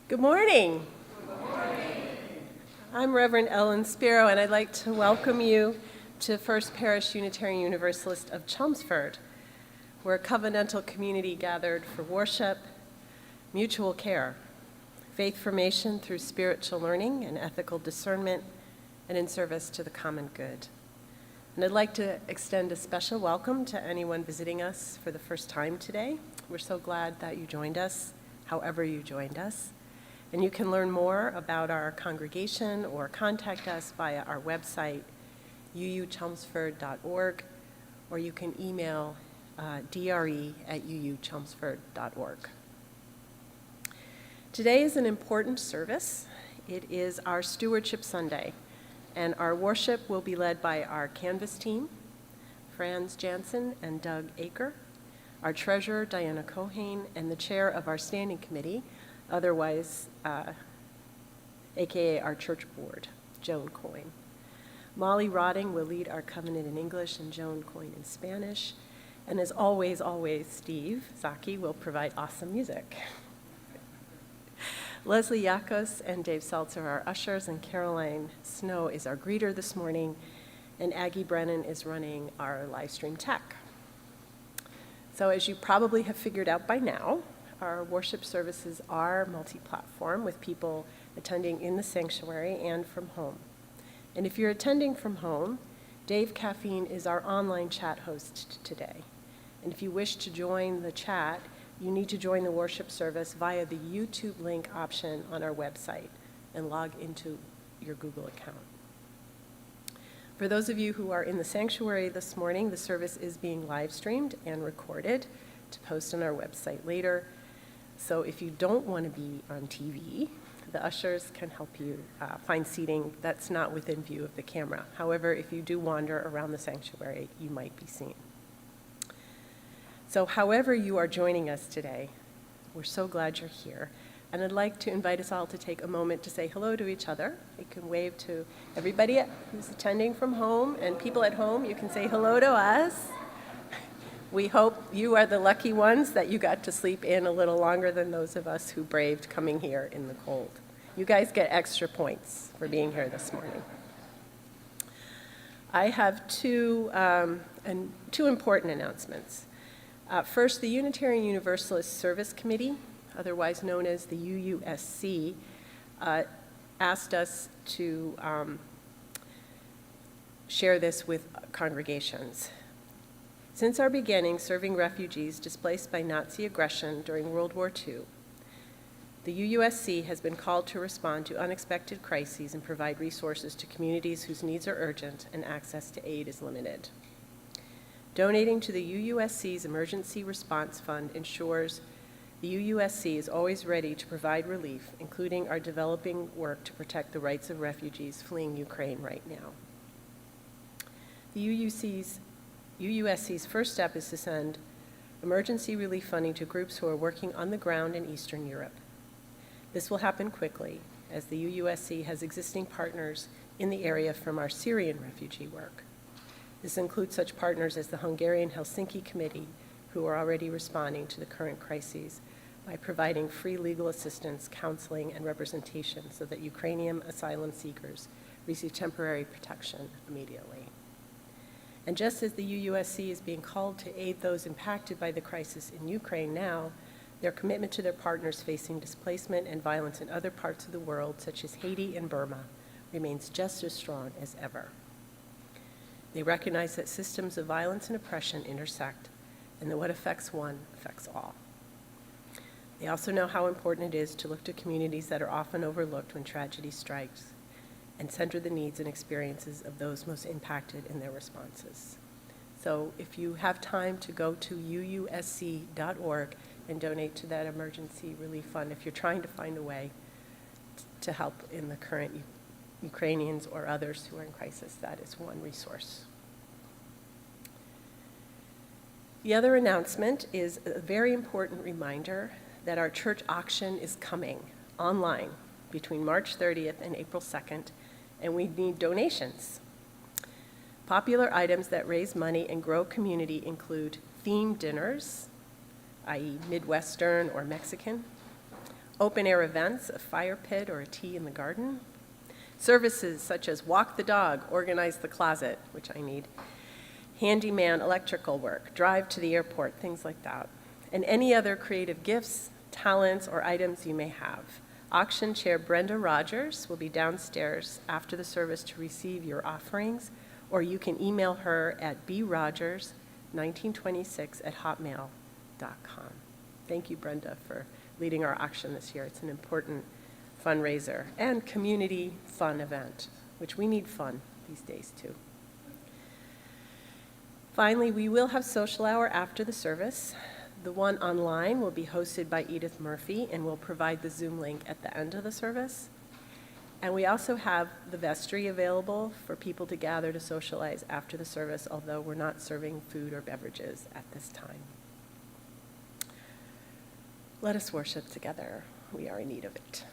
Good morning. I'm Reverend Ellen Spiro, and I'd like to welcome you to First Parish Unitarian Universalist of Chelmsford. We're a covenantal community gathered for worship, mutual care, faith formation through spiritual learning and ethical discernment, and in service to the common good. And I'd like to extend a special welcome to anyone visiting us for the first time today. We're so glad that you joined us, however you joined us. And you can learn more about our congregation or contact us via our website, uuchelmsford.org, or you can email dre@uuchelmsford.org. Today is an important service. It is our Stewardship Sunday, and our worship will be led by our Canvas team, Franz Jansen and Doug Aker, our treasurer, Diana Cohane, and the chair of our standing committee, otherwise, AKA our church board, Joan Coyne. Molly Rotting will lead our covenant in English and Joan Coyne in Spanish. And as always, Steve Zaki will provide awesome music. Leslie Yakos and Dave Seltzer are ushers, and Caroline Snow is our greeter this morning, and Aggie Brennan is running our live stream tech. So as you probably have figured out by now, our worship services are multi-platform with people attending in the sanctuary and from home. And if you're attending from home, Dave Caffeine is our online chat host today. And if you wish to join the chat, you need to join the worship service via the YouTube link option on our website and log into your Google account. For those of you who are in the sanctuary this morning, the service is being live streamed and recorded to post on our website later. So if you don't want to be on TV, the ushers can help you find seating that's not within view of the camera. However, if you do wander around the sanctuary, you might be seen. So however you are joining us today, we're so glad you're here. And I'd like to invite us all to take a moment to say hello to each other. You can wave to everybody who's attending from home, and people at home, you can say hello to us. We hope you are the lucky ones that you got to sleep in a little longer than those of us who braved coming here in the cold. You guys get extra points for being here this morning. I have two important announcements. First, the Unitarian Universalist Service Committee, otherwise known as the UUSC, asked us to share this with congregations. Since our beginning serving refugees displaced by Nazi aggression during World War II, the UUSC has been called to respond to unexpected crises and provide resources to communities whose needs are urgent and access to aid is limited. Donating to the UUSC's Emergency Response Fund ensures the UUSC is always ready to provide relief, including our developing work to protect the rights of refugees fleeing Ukraine right now. The UUSC's first step is to send emergency relief funding to groups who are working on the ground in Eastern Europe. This will happen quickly, as the UUSC has existing partners in the area from our Syrian refugee work. This includes such partners as the Hungarian Helsinki Committee, who are already responding to the current crises by providing free legal assistance, counseling, and representation so that Ukrainian asylum seekers receive temporary protection immediately. And just as the UUSC is being called to aid those impacted by the crisis in Ukraine now, their commitment to their partners facing displacement and violence in other parts of the world, such as Haiti and Burma, remains just as strong as ever. They recognize that systems of violence and oppression intersect, and that what affects one affects all. They also know how important it is to look to communities that are often overlooked when tragedy strikes, and center the needs and experiences of those most impacted in their responses. So if you have time to go to uusc.org and donate to that emergency relief fund, if you're trying to find a way to help in the current Ukrainians or others who are in crisis, that is one resource. The other announcement is a very important reminder that our church auction is coming online between March 30th and April 2nd, and we need donations. Popular items that raise money and grow community include themed dinners, i.e. Midwestern or Mexican, open-air events, a fire pit or a tea in the garden. Services such as walk the dog, organize the closet, which I need, handyman electrical work, drive to the airport, things like that. And any other creative gifts, talents, or items you may have. Auction Chair Brenda Rogers will be downstairs after the service to receive your offerings, or you can email her at brogers1926@hotmail.com. Thank you, Brenda, for leading our auction this year. It's an important fundraiser and community fun event, which we need fun these days too. Finally, we will have social hour after the service. The one online will be hosted by Edith Murphy, and we'll provide the Zoom link at the end of the service. And we also have the vestry available for people to gather to socialize after the service, although we're not serving food or beverages at this time. Let us worship together. We are in need of it.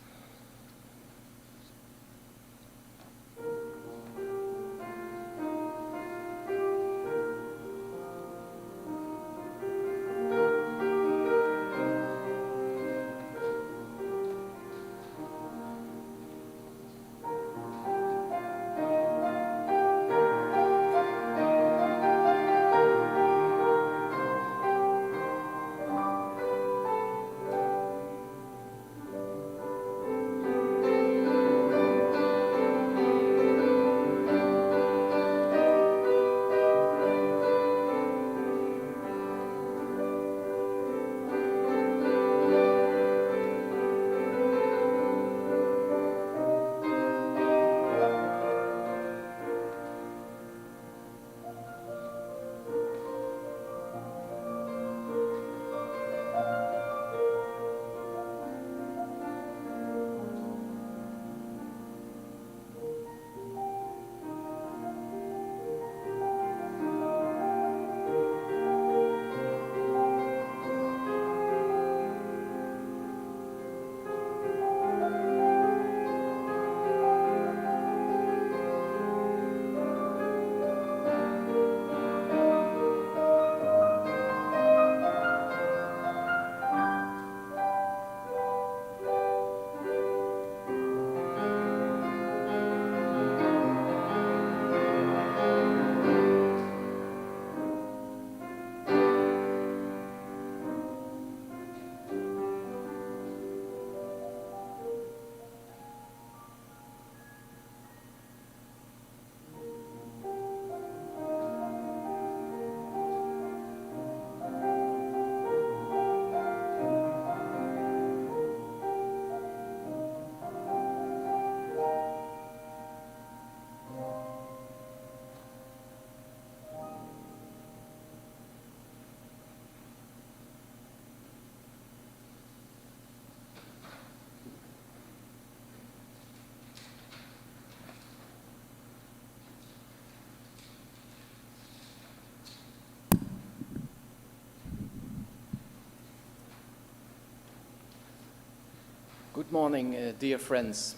Good morning, dear friends.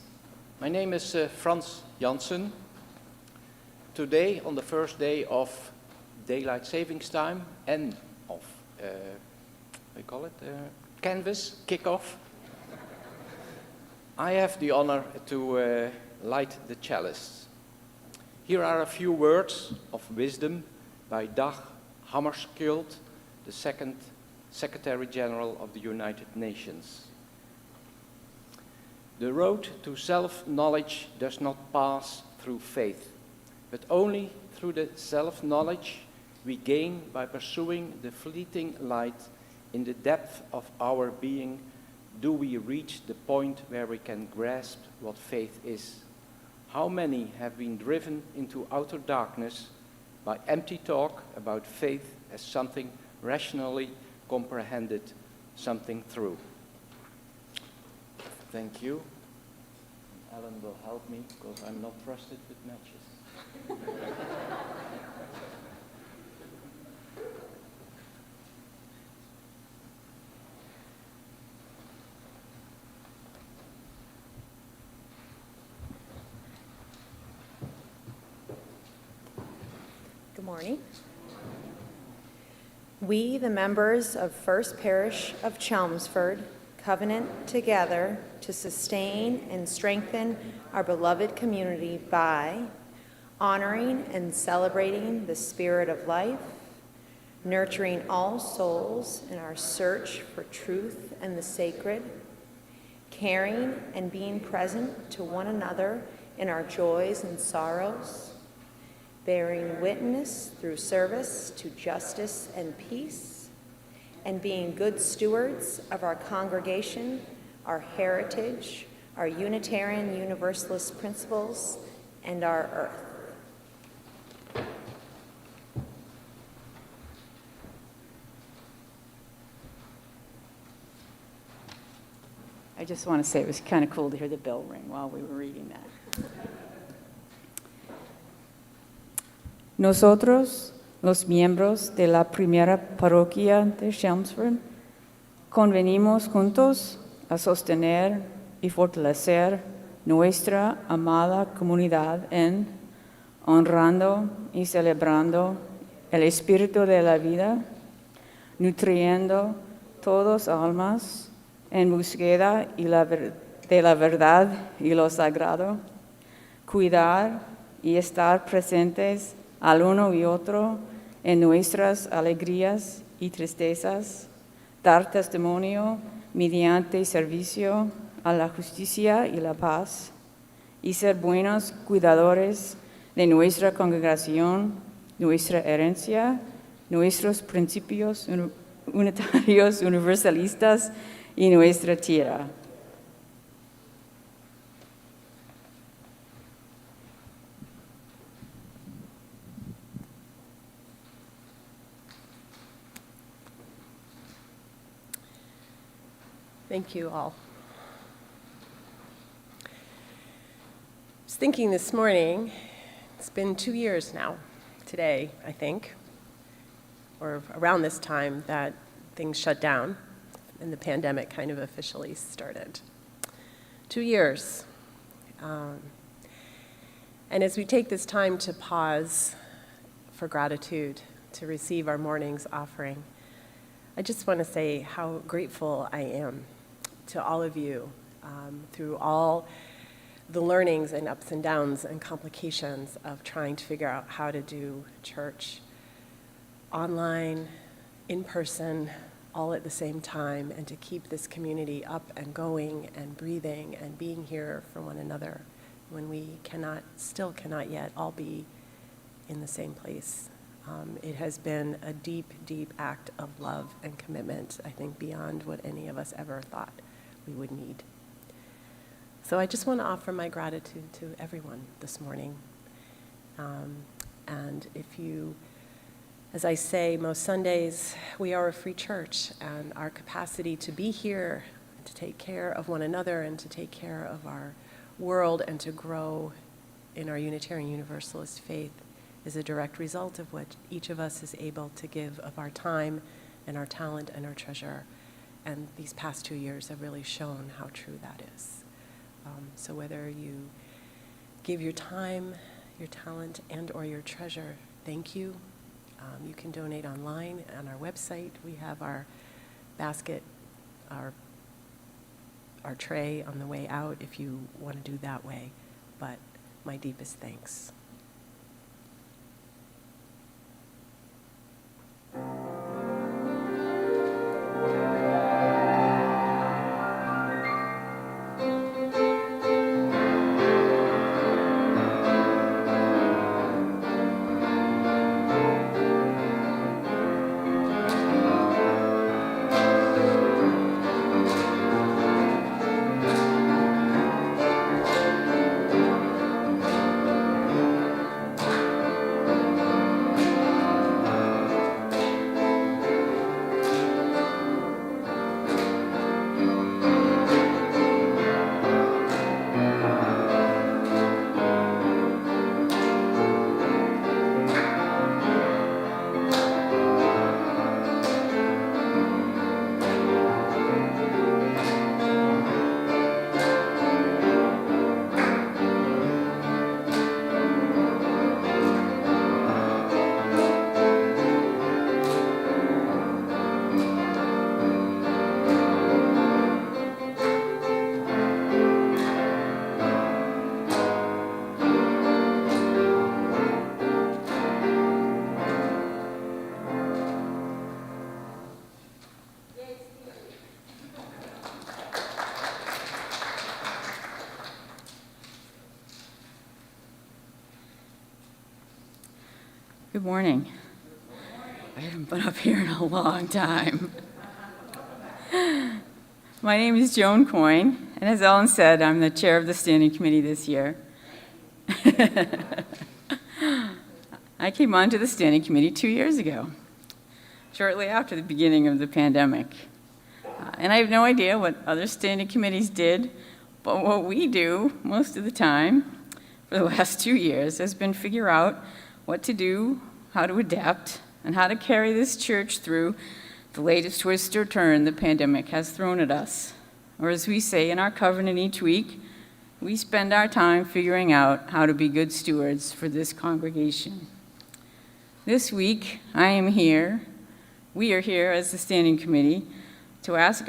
My name is Frans Janssen. Today, on the first day of daylight savings time and of, canvas kickoff, I have the honor to light the chalice. Here are a few words of wisdom by Dag Hammarskjöld, the second Secretary General of the United Nations. The road to self-knowledge does not pass through faith, but only through the self-knowledge we gain by pursuing the fleeting light in the depth of our being. Do we reach the point where we can grasp what faith is? How many have been driven into outer darkness by empty talk about faith as something rationally comprehended, something true? Thank you. Alan will help me because I'm not trusted with matches. Good morning. We, the members of First Parish of Chelmsford, covenant together to sustain and strengthen our beloved community by honoring and celebrating the spirit of life, nurturing all souls in our search for truth and the sacred, caring and being present to one another in our joys and sorrows, bearing witness through service to justice and peace, and being good stewards of our congregation, our heritage, our Unitarian Universalist principles, and our earth. I just want to say it was kind of cool to hear the bell ring while we were reading that. Nosotros, los miembros de la primera parroquia de Chelmsford, convenimos juntos a sostener y fortalecer nuestra amada comunidad en honrando y celebrando el espíritu de la vida, nutriendo todas almas en búsqueda de la verdad y lo sagrado, cuidar y estar presentes al uno y otro en nuestras alegrías y tristezas, dar testimonio mediante servicio a la justicia y la paz, y ser buenos cuidadores de nuestra congregación, nuestra herencia, nuestros principios unitarios, universalistas y nuestra tierra. Thank you all. I was thinking this morning, it's been 2 years now, today, I think, or around this time that things shut down and the pandemic kind of officially started. 2 years. And as we take this time to pause for gratitude, to receive our morning's offering, I just want to say how grateful I am to all of you through all the learnings and ups and downs and complications of trying to figure out how to do church online, in person, all at the same time, and to keep this community up and going and breathing and being here for one another when we still cannot yet all be in the same place. It has been a deep, deep act of love and commitment, I think, beyond what any of us ever thought we would need. So I just want to offer my gratitude to everyone this morning. And if you, as I say most Sundays, we are a free church, and our capacity to be here, to take care of one another, and to take care of our world, and to grow in our Unitarian Universalist faith is a direct result of what each of us is able to give of our time and our talent and our treasure. And these past 2 years have really shown how true that is. So whether you give your time, your talent, and or your treasure, thank you. You can donate online on our website. We have our basket, our tray on the way out if you want to do that way. But my deepest thanks. Good morning. I haven't been up here in a long time. My name is Joan Coyne, and as Ellen said, I'm the chair of the standing committee this year. I came onto the standing committee 2 years ago, shortly after the beginning of the pandemic. And I have no idea what other standing committees did, but what we do most of the time for the last 2 years has been figure out what to do, how to adapt, and how to carry this church through the latest twist or turn the pandemic has thrown at us. Or as we say in our covenant each week, we spend our time figuring out how to be good stewards for this congregation. This week, we are here as the standing committee to ask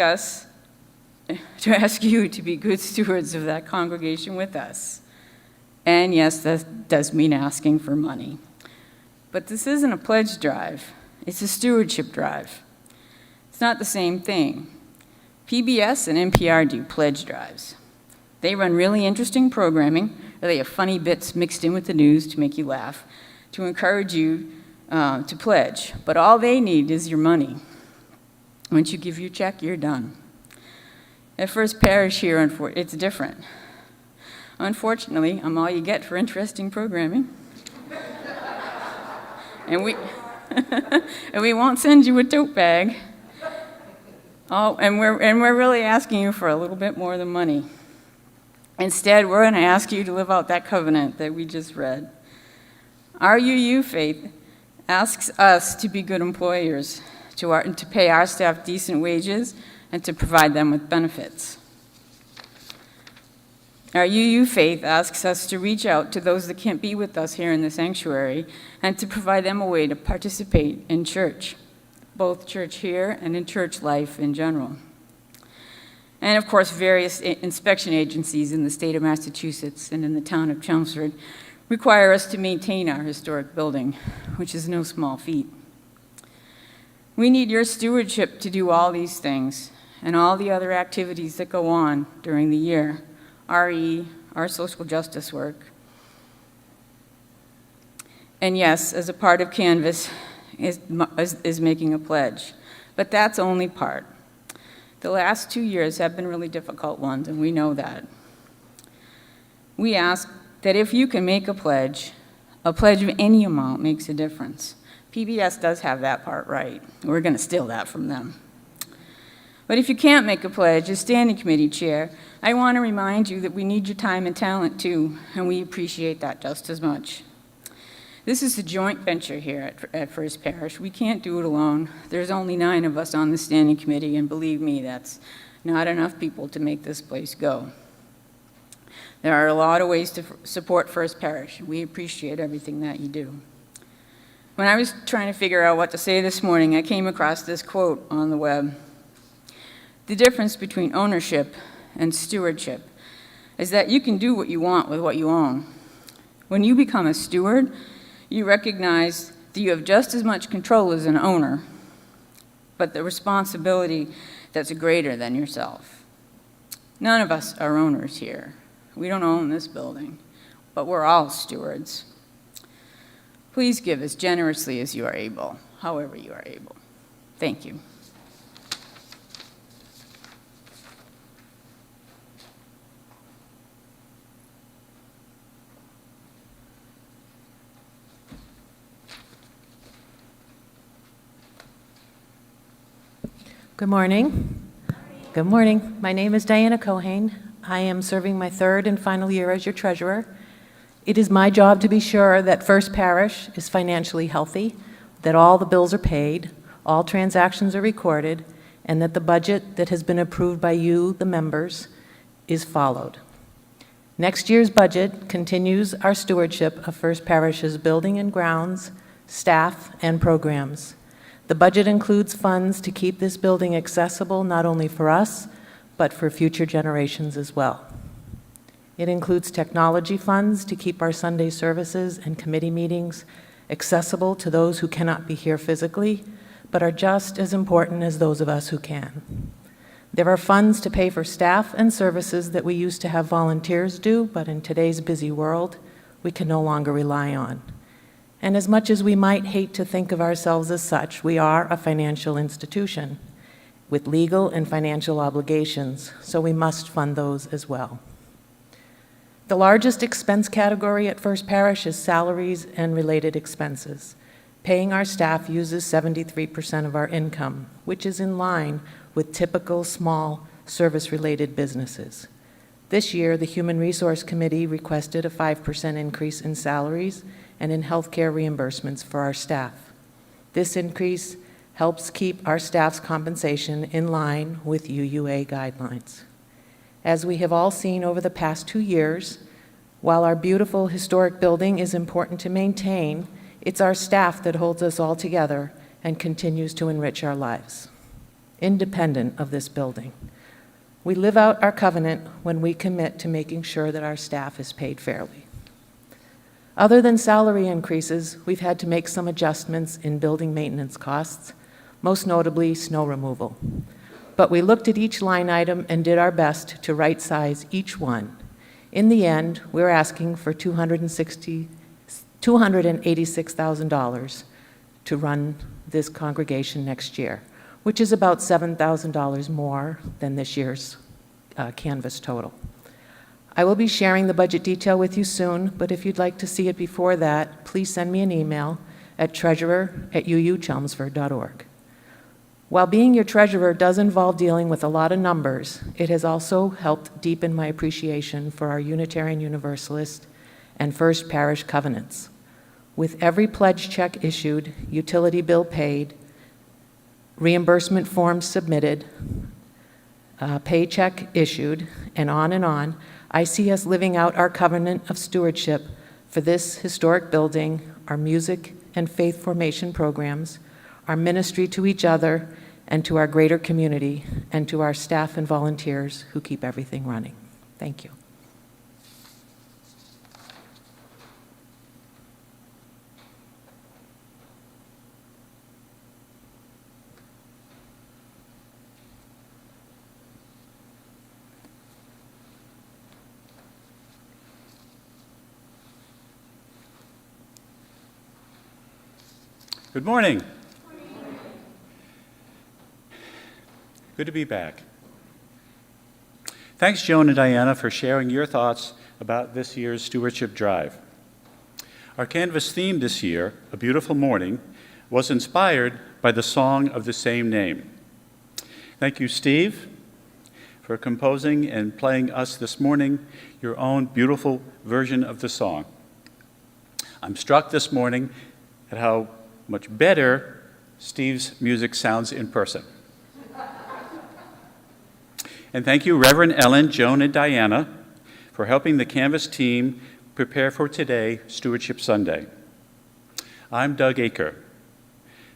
you to be good stewards of that congregation with us. And yes, that does mean asking for money. But this isn't a pledge drive, it's a stewardship drive. It's not the same thing. PBS and NPR do pledge drives. They run really interesting programming, or they have funny bits mixed in with the news to make you laugh, to encourage you to pledge. But all they need is your money. Once you give your check, you're done. At First Parish here, it's different. Unfortunately, I'm all you get for interesting programming. And we won't send you a tote bag. And we're really asking you for a little bit more than money. Instead, we're going to ask you to live out that covenant that we just read. Our UU faith asks us to be good employers, to pay our staff decent wages, and to provide them with benefits. Our UU faith asks us to reach out to those that can't be with us here in the sanctuary and to provide them a way to participate in church, both church here and in church life in general. And of course, various inspection agencies in the state of Massachusetts and in the town of Chelmsford require us to maintain our historic building, which is no small feat. We need your stewardship to do all these things and all the other activities that go on during the year. RE, our social justice work. And yes, as a part of Canvas is making a pledge, but that's only part. The last 2 years have been really difficult ones, and we know that. We ask that if you can make a pledge of any amount makes a difference. PBS does have that part right. We're going to steal that from them. But if you can't make a pledge, as standing committee chair, I want to remind you that we need your time and talent too, and we appreciate that just as much. This is a joint venture here at First Parish. We can't do it alone. There's only 9 of us on the standing committee, and believe me, that's not enough people to make this place go. There are a lot of ways to support First Parish, and we appreciate everything that you do. When I was trying to figure out what to say this morning, I came across this quote on the web. The difference between ownership and stewardship is that you can do what you want with what you own. When you become a steward, you recognize that you have just as much control as an owner, but the responsibility that's greater than yourself. None of us are owners here. We don't own this building, but we're all stewards. Please give as generously as you are able, however you are able. Thank you. Good morning. Good morning. My name is Diana Cohane. I am serving my 3rd and final year as your treasurer. It is my job to be sure that First Parish is financially healthy, that all the bills are paid, all transactions are recorded, and that the budget that has been approved by you, the members, is followed. Next year's budget continues our stewardship of First Parish's building and grounds, staff, and programs. The budget includes funds to keep this building accessible not only for us, but for future generations as well. It includes technology funds to keep our Sunday services and committee meetings accessible to those who cannot be here physically, but are just as important as those of us who can. There are funds to pay for staff and services that we used to have volunteers do, but in today's busy world, we can no longer rely on. And as much as we might hate to think of ourselves as such, we are a financial institution with legal and financial obligations, so we must fund those as well. The largest expense category at First Parish is salaries and related expenses. Paying our staff uses 73% of our income, which is in line with typical small service-related businesses. This year, the Human Resource Committee requested a 5% increase in salaries and in healthcare reimbursements for our staff. This increase helps keep our staff's compensation in line with UUA guidelines. As we have all seen over the past 2 years, while our beautiful historic building is important to maintain, it's our staff that holds us all together and continues to enrich our lives, independent of this building. We live out our covenant when we commit to making sure that our staff is paid fairly. Other than salary increases, we've had to make some adjustments in building maintenance costs, most notably snow removal. But we looked at each line item and did our best to right-size each one. In the end, we're asking for $286,000 to run this congregation next year, which is about $7,000 more than this year's canvas total. I will be sharing the budget detail with you soon, but if you'd like to see it before that, please send me an email at treasurer@uuchelmsford.org. While being your treasurer does involve dealing with a lot of numbers, it has also helped deepen my appreciation for our Unitarian Universalist and First Parish covenants. With every pledge check issued, utility bill paid, reimbursement forms submitted, paycheck issued, and on, I see us living out our covenant of stewardship for this historic building, our music and faith formation programs, our ministry to each other and to our greater community, and to our staff and volunteers who keep everything running. Thank you. Good morning. Good to be back. Thanks, Joan and Diana, for sharing your thoughts about this year's Stewardship Drive. Our Canvas theme this year, A Beautiful Morning, was inspired by the song of the same name. Thank you, Steve, for composing and playing us this morning your own beautiful version of the song. I'm struck this morning at how much better Steve's music sounds in person. And thank you, Reverend Ellen, Joan, and Diana, for helping the Canvas team prepare for today, Stewardship Sunday. I'm Doug Aker.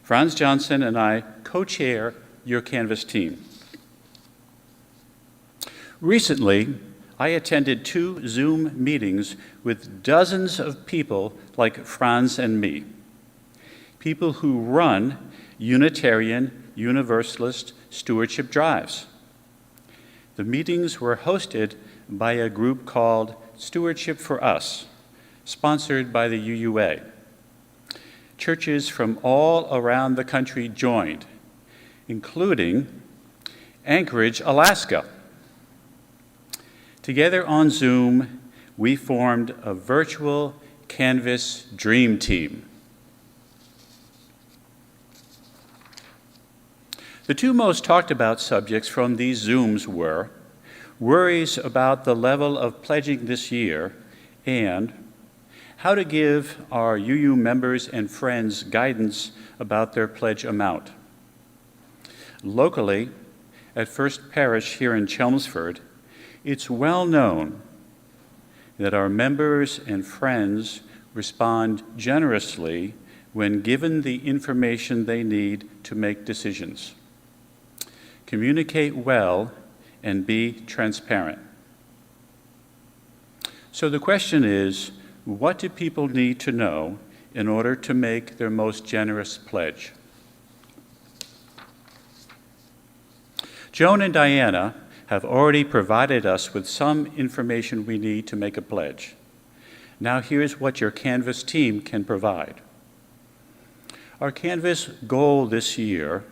Franz Johnson and I co-chair your Canvas team. Recently, I attended 2 Zoom meetings with dozens of people like Franz and me, people who run Unitarian Universalist stewardship drives. The meetings were hosted by a group called Stewardship for Us, sponsored by the UUA. Churches from all around the country joined, including Anchorage, Alaska. Together on Zoom, we formed a virtual Canvas Dream Team. The 2 most talked about subjects from these Zooms were worries about the level of pledging this year and how to give our UU members and friends guidance about their pledge amount. Locally, at First Parish here in Chelmsford, it's well known that our members and friends respond generously when given the information they need to make decisions. Communicate well and be transparent. So the question is, what do people need to know in order to make their most generous pledge? Joan and Diana have already provided us with some information we need to make a pledge. Now here's what your Canvas team can provide. Our Canvas goal this year,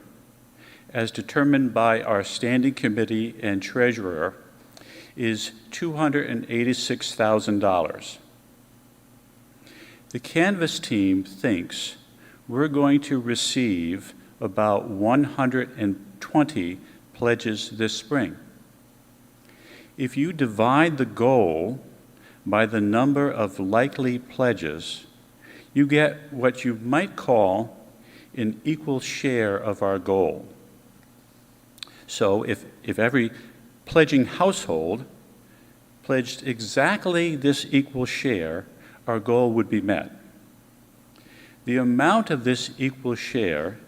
as determined by our standing committee and treasurer, is $286,000. The Canvas team thinks we're going to receive about 120 pledges this spring. If you divide the goal by the number of likely pledges, you get what you might call an equal share of our goal. So if every pledging household pledged exactly this equal share, our goal would be met. The amount of this equal share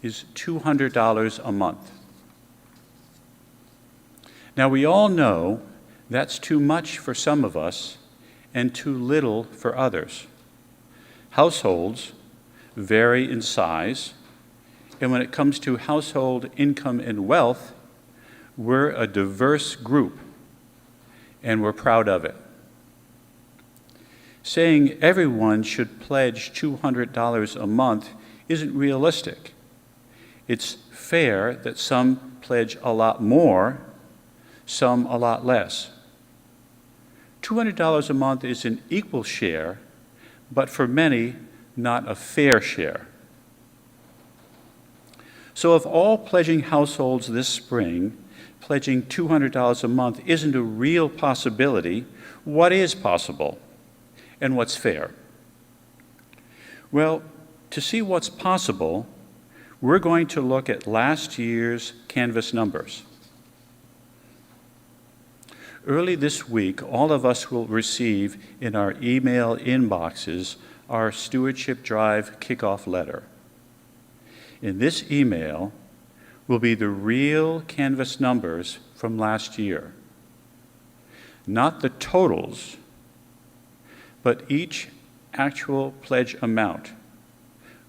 is $200 a month. Now, we all know that's too much for some of us and too little for others. Households vary in size, and when it comes to household income and wealth, we're a diverse group, and we're proud of it. Saying everyone should pledge $200 a month isn't realistic. It's fair that some pledge a lot more, some a lot less. $200 a month is an equal share, but for many, not a fair share. So if all pledging households this spring pledging $200 a month isn't a real possibility, what is possible and what's fair? Well, to see what's possible, we're going to look at last year's Canvas numbers. Early this week, all of us will receive in our email inboxes our Stewardship Drive kickoff letter. In this email will be the real Canvas numbers from last year. Not the totals, but each actual pledge amount,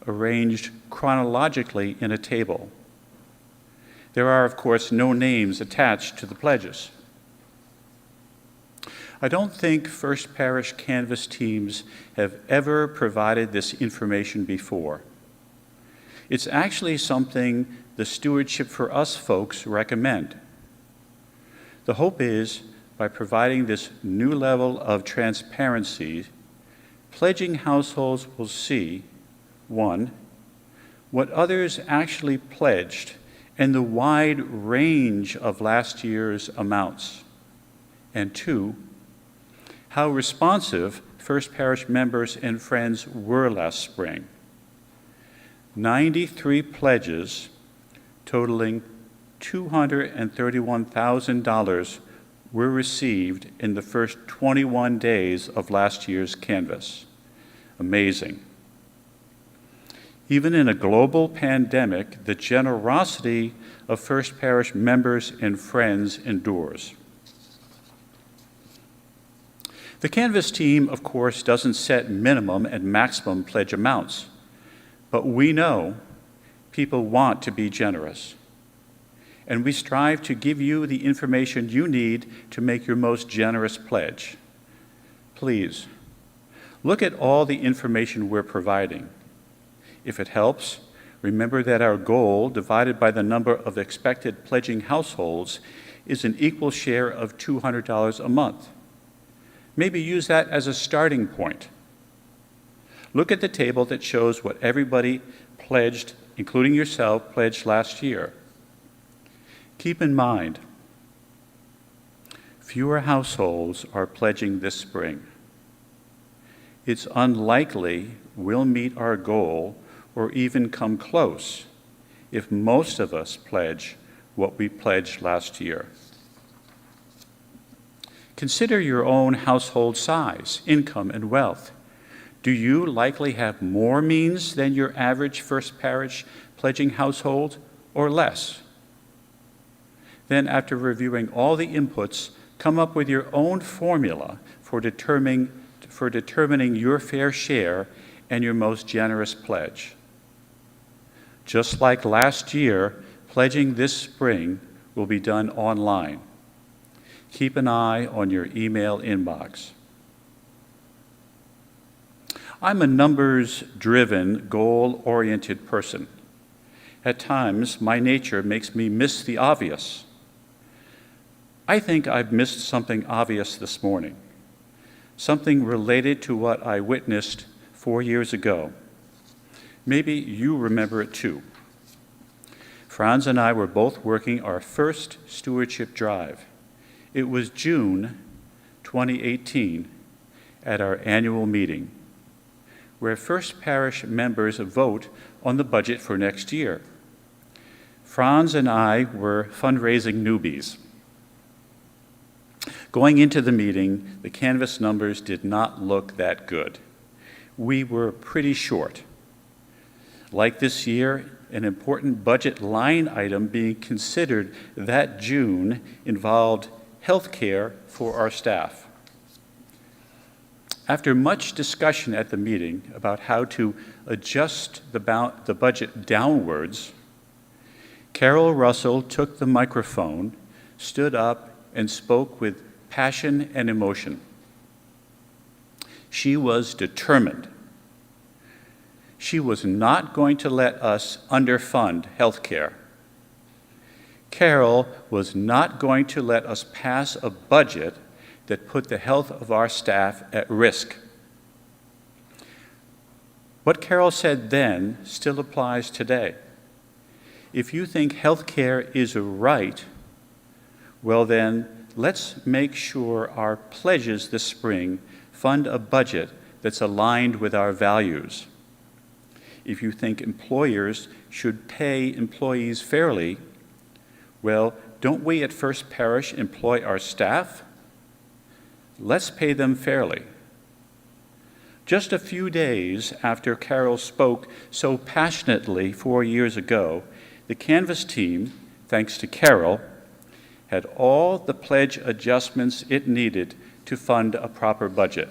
arranged chronologically in a table. There are, of course, no names attached to the pledges. I don't think First Parish Canvas teams have ever provided this information before. It's actually something the Stewardship for Us folks recommend. The hope is, by providing this new level of transparency, pledging households will see, 1, what others actually pledged and the wide range of last year's amounts, and 2, how responsive First Parish members and friends were last spring. 93 pledges totaling $231,000 were received in the first 21 days of last year's Canvas. Amazing. Even in a global pandemic, the generosity of First Parish members and friends endures. The Canvas team, of course, doesn't set minimum and maximum pledge amounts, but we know people want to be generous, and we strive to give you the information you need to make your most generous pledge. Please, look at all the information we're providing. If it helps, remember that our goal, divided by the number of expected pledging households, is an equal share of $200 a month. Maybe use that as a starting point. Look at the table that shows what everybody pledged, including yourself, pledged last year. Keep in mind, fewer households are pledging this spring. It's unlikely we'll meet our goal or even come close if most of us pledge what we pledged last year. Consider your own household size, income, and wealth. Do you likely have more means than your average First Parish pledging household, or less? Then, after reviewing all the inputs, come up with your own formula for determining your fair share and your most generous pledge. Just like last year, pledging this spring will be done online. Keep an eye on your email inbox. I'm a numbers-driven, goal-oriented person. At times, my nature makes me miss the obvious. I think I've missed something obvious this morning, something related to what I witnessed 4 years ago. Maybe you remember it too. Franz and I were both working our first stewardship drive. It was June 2018 at our annual meeting, where First Parish members vote on the budget for next year. Franz and I were fundraising newbies. Going into the meeting, the canvas numbers did not look that good. We were pretty short. Like this year, an important budget line item being considered that June involved health care for our staff. After much discussion at the meeting about how to adjust the budget downwards, Carol Russell took the microphone, stood up, and spoke with passion and emotion. She was determined. She was not going to let us underfund health care. Carol was not going to let us pass a budget that put the health of our staff at risk. What Carol said then still applies today. If you think health care is a right, well then, let's make sure our pledges this spring fund a budget that's aligned with our values. If you think employers should pay employees fairly, well, don't we at First Parish employ our staff? Let's pay them fairly. Just a few days after Carol spoke so passionately 4 years ago, the Canvas team, thanks to Carol, had all the pledge adjustments it needed to fund a proper budget.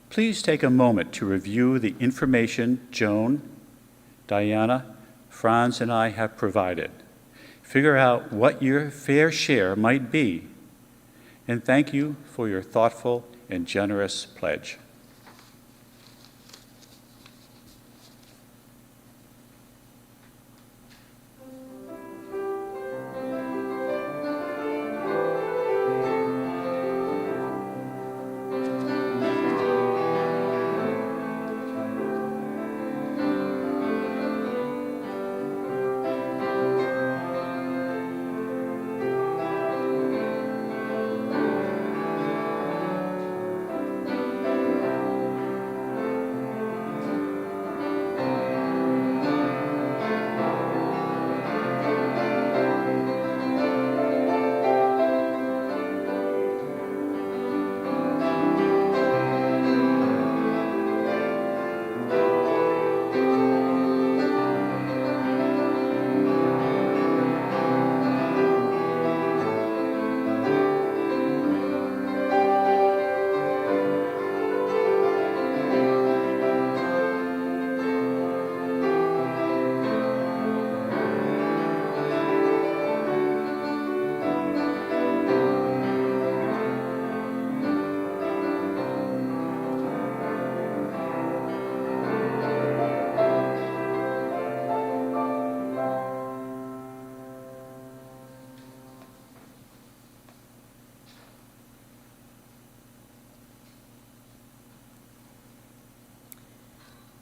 Please take a moment to review the information Joan, Diana, Franz, and I have provided. Figure out what your fair share might be, and thank you for your thoughtful and generous pledge.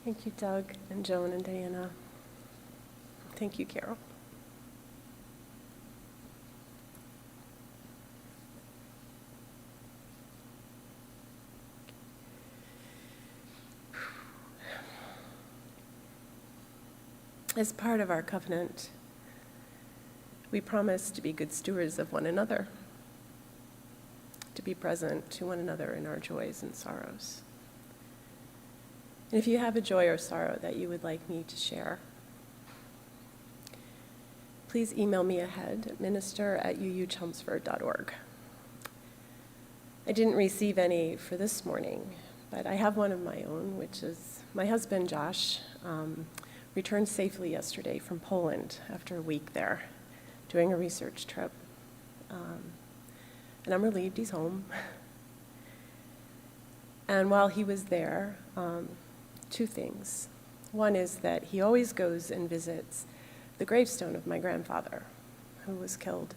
Thank you, Doug and Joan and Diana. Thank you, Carol. As part of our covenant, we promise to be good stewards of one another, to be present to one another in our joys and sorrows. And if you have a joy or sorrow that you would like me to share, please email me ahead at minister@uuchelmsford.org. I didn't receive any for this morning, but I have one of my own, which is my husband, Josh, returned safely yesterday from Poland after a week there, doing a research trip. And I'm relieved he's home. And while he was there, two things. One is that he always goes and visits the gravestone of my grandfather, who was killed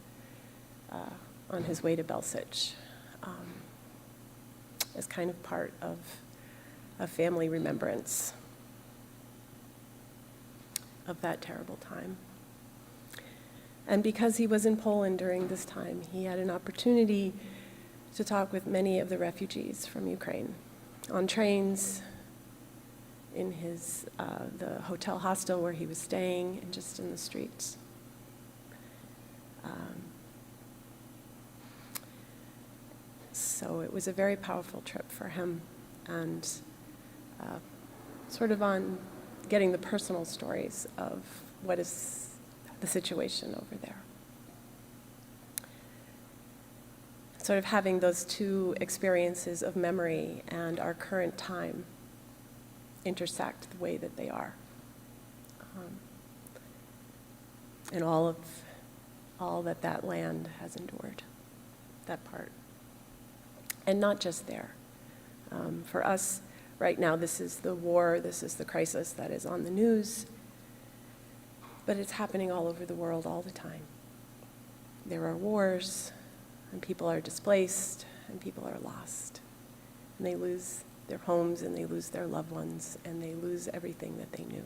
on his way to Belsich, as kind of part of a family remembrance of that terrible time. And because he was in Poland during this time, he had an opportunity to talk with many of the refugees from Ukraine on trains, in his the hotel hostel where he was staying, and just in the streets. So it was a very powerful trip for him, and sort of on getting the personal stories of what is the situation over there. Sort of having those two experiences of memory and our current time intersect the way that they are. And all that land has endured, that part. And not just there. For us, right now, this is the war, this is the crisis that is on the news, but it's happening all over the world all the time. There are wars, and people are displaced, and people are lost. And they lose their homes, and they lose their loved ones, and they lose everything that they knew.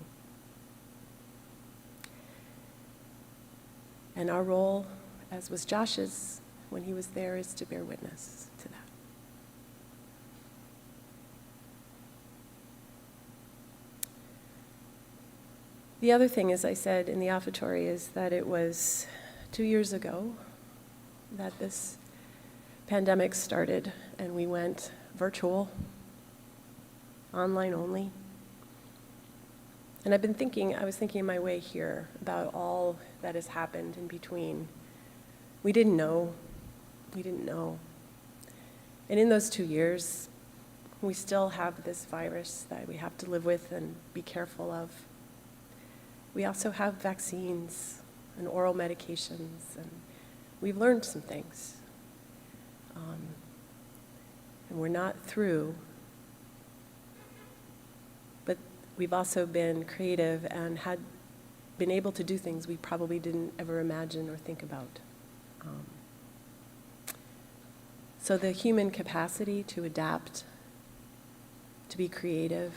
And our role, as was Josh's when he was there, is to bear witness to that. The other thing, as I said in the offertory, is that it was 2 years ago that this pandemic started, and we went virtual, online only. And I was thinking on my way here about all that has happened in between. We didn't know. And in those 2 years, we still have this virus that we have to live with and be careful of. We also have vaccines and oral medications, and we've learned some things. And we're not through, but we've also been creative and had been able to do things we probably didn't ever imagine or think about. So the human capacity to adapt, to be creative,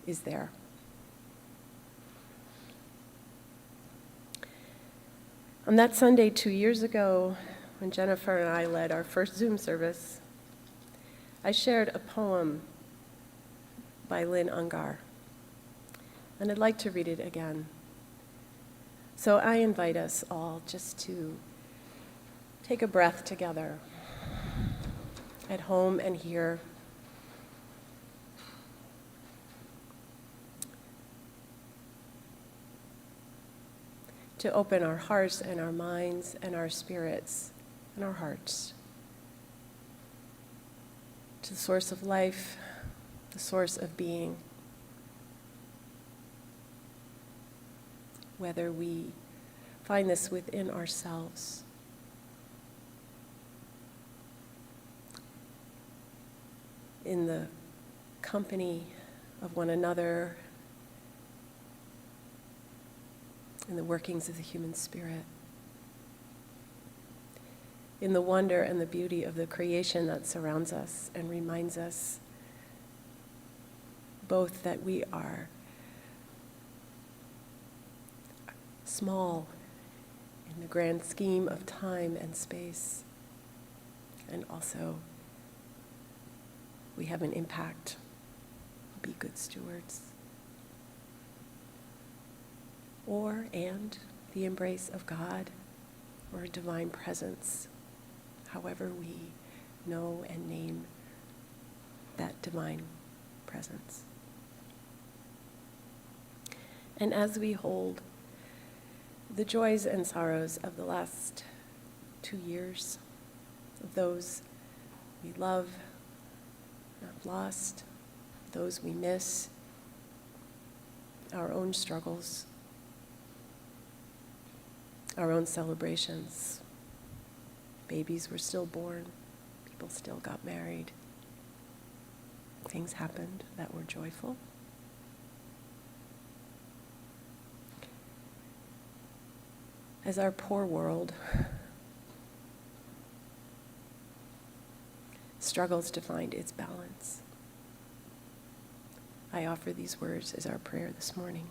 is there. On that Sunday 2 years ago, when Jennifer and I led our first Zoom service, I shared a poem by Lynn Ungar, and I'd like to read it again. So I invite us all just to take a breath together, at home and here. To open our hearts and our minds and our spirits and our hearts to the source of life, the source of being. Whether we find this within ourselves, in the company of one another, in the workings of the human spirit, in the wonder and the beauty of the creation that surrounds us and reminds us both that we are small in the grand scheme of time and space, and also we have an impact. Be good stewards. And the embrace of God or a divine presence, however we know and name that divine presence. And as we hold the joys and sorrows of the last 2 years, of those we love, have lost, those we miss, our own struggles, our own celebrations. Babies were still born, people still got married, things happened that were joyful. As our poor world struggles to find its balance, I offer these words as our prayer this morning.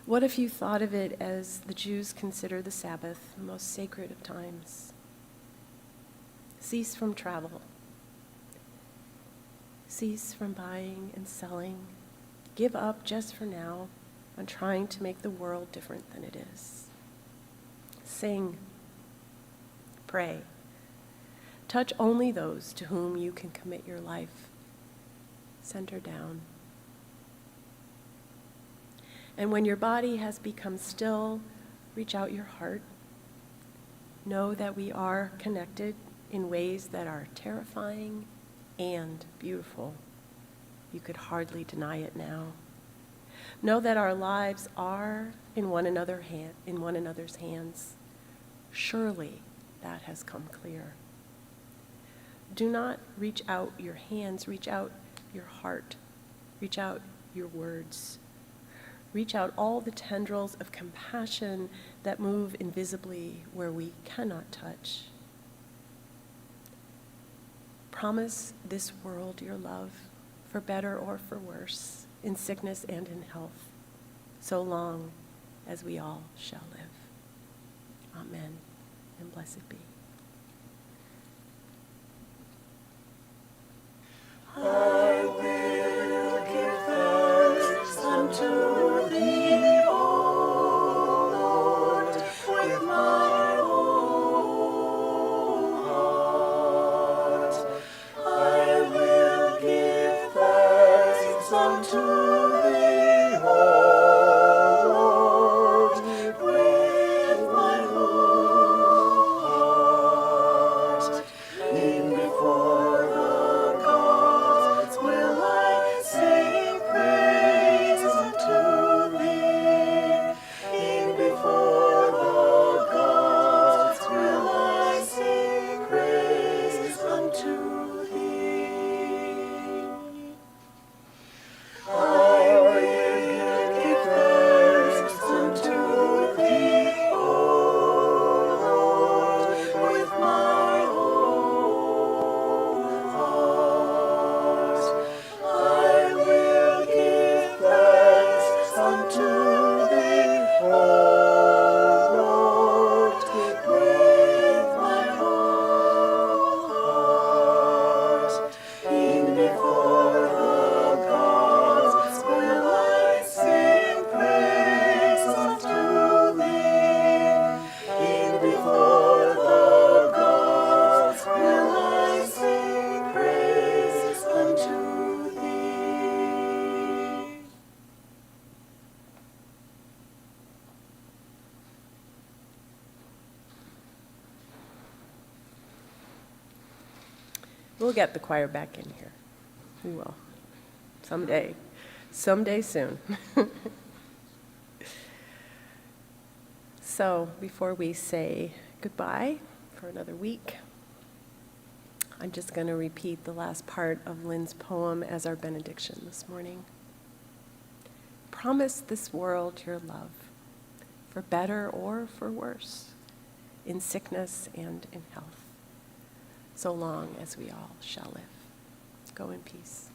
What if you thought of it as the Jews consider the Sabbath the most sacred of times? Cease from travel. Cease from buying and selling. Give up just for now on trying to make the world different than it is. Sing. Pray. Touch only those to whom you can commit your life. Center down. And when your body has become still, reach out your heart. Know that we are connected in ways that are terrifying and beautiful. You could hardly deny it now. Know that our lives are in one another's hands. Surely that has come clear. Do not reach out your hands, reach out your heart, reach out your words. Reach out all the tendrils of compassion that move invisibly where we cannot touch. Promise this world your love, for better or for worse, in sickness and in health, so long as we all shall live. Amen, and blessed be. I will give thanks unto Thee, O Lord, with my whole heart. I will give thanks unto Thee, O Lord, with my whole heart. In before the gods will I sing praise unto Thee. In before the gods will I sing praise unto Thee. I will give thanks unto Thee, O Lord, with my whole heart. I will give thanks unto Thee, O Lord, with my whole heart. In before the gods will I sing praise unto Thee. In before the gods will I sing praise unto Thee. We'll get the choir back in here. We will. Someday. Someday soon. So, before we say goodbye for another week, I'm just going to repeat the last part of Lynn's poem as our benediction this morning. Promise this world your love, for better or for worse, in sickness and in health, so long as we all shall live. Go in peace.